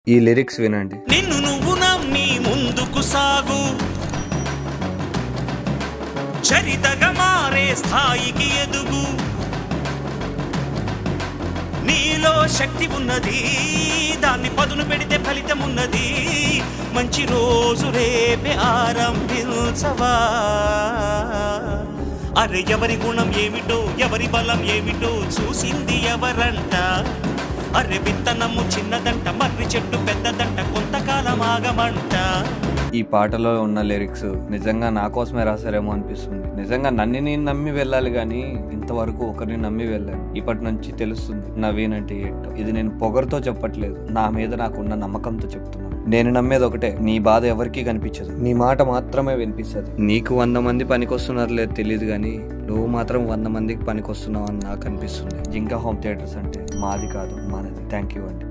ఈ లిరిక్స్ వినండి. నిన్ను నువ్వు నమ్మి ముందుకు సాగు, చరితగా మారే స్థాయికి ఎదుగు, నీలో శక్తి ఉన్నది, దాన్ని పదును పెడితే ఫలితం ఉన్నది, మంచి రోజు రేపే ఆరంభించవా. అరే ఎవరి గుణం ఏమిటో ఎవరి బలం ఏమిటో చూసింది ఎవరంట, అరే విత్తనము చిన్నదంట మర్రి చెట్టు పెద్దదంట కొంతకాలం ఆగమంట. ఈ పాటలో ఉన్న లిరిక్స్ నిజంగా నా కోసమే రాశారేమో అనిపిస్తుంది. నిజంగా నన్ను నేను నమ్మి వెళ్ళాలి గానీ ఇంతవరకు ఒకరిని నమ్మి వెళ్ళాను. ఇప్పటి నుంచి తెలుస్తుంది నవీన్ అంటే ఏంటో. ఇది నేను పొగరుతో చెప్పట్లేదు, నా మీద నాకున్న నమ్మకంతో చెప్తున్నాను. నేను నమ్మేది ఒకటే, నీ బాధ ఎవరికీ కనిపించదు, నీ మాట మాత్రమే వినిపిస్తుంది. నీకు 100 మంది పనికొస్తున్నారు లేదు తెలియదు కానీ నువ్వు మాత్రం 100 మందికి పనికొస్తున్నావు అని నాకు అనిపిస్తుంది. జింకా హోమ్ థియేటర్స్ అంటే మాది కాదు మనది. థ్యాంక్ యూ అండి.